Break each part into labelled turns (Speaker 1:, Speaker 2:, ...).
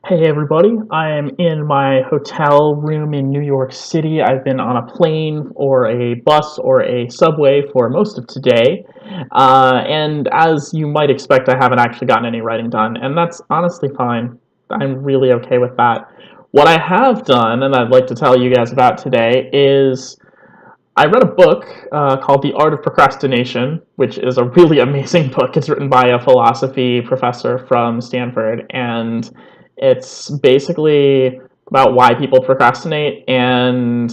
Speaker 1: Hey everybody, I am in my hotel room in New York City. I've been on a plane or a bus or a subway for most of today. And as you might expect, I haven't actually gotten any writing done, and that's honestly fine. I'm really okay with that. What I have done, and I'd like to tell you guys about today, is I read a book called The Art of Procrastination, which is a really amazing book. It's written by a philosophy professor from Stanford, and it's basically about why people procrastinate and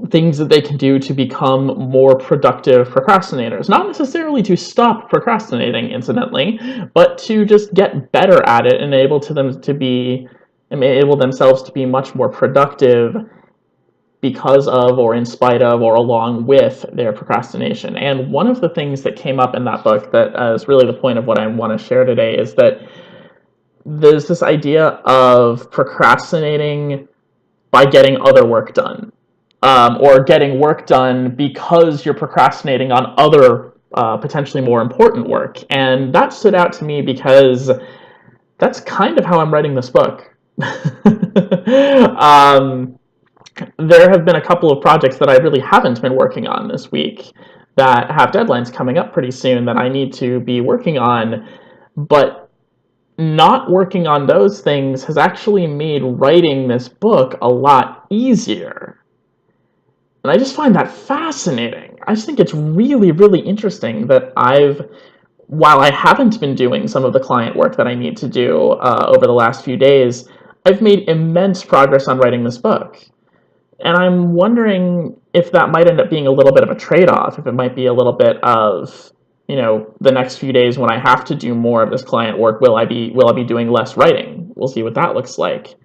Speaker 1: things that they can do to become more productive procrastinators. Not necessarily to stop procrastinating, incidentally, but to just get better at it and enable themselves to be much more productive because of or in spite of or along with their procrastination. And one of the things that came up in that book that is really the point of what I want to share today is that there's this idea of procrastinating by getting other work done, or getting work done because you're procrastinating on other potentially more important work. And that stood out to me because that's kind of how I'm writing this book. There have been a couple of projects that I really haven't been working on this week that have deadlines coming up pretty soon that I need to be working on, but not working on those things has actually made writing this book a lot easier. And I just find that fascinating. I just think it's really, really interesting that while I haven't been doing some of the client work that I need to do over the last few days, I've made immense progress on writing this book. And I'm wondering if that might end up being a little bit of a trade-off, if it might be a little bit of, the next few days when I have to do more of this client work, will I be doing less writing? We'll see what that looks like.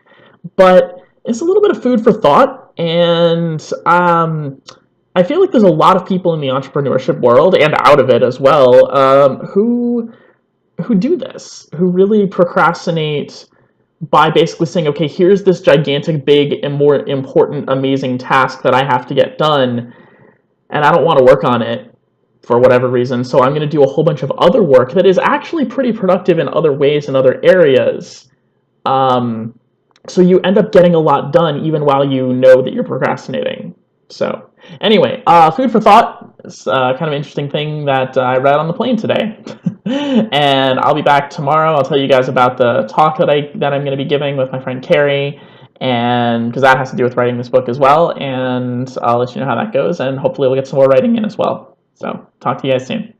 Speaker 1: But it's a little bit of food for thought, and I feel like there's a lot of people in the entrepreneurship world and out of it as well who do this, who really procrastinate by basically saying, okay, here's this gigantic, big, and more important, amazing task that I have to get done, and I don't want to work on it for whatever reason, so I'm going to do a whole bunch of other work that is actually pretty productive in other ways, in other areas. So you end up getting a lot done even while you know that you're procrastinating. So anyway, food for thought. It's kind of an interesting thing that I read on the plane today. And I'll be back tomorrow. I'll tell you guys about the talk that I'm going to be giving with my friend Carrie, and because that has to do with writing this book as well. And I'll let you know how that goes, and hopefully we'll get some more writing in as well. So talk to you guys soon.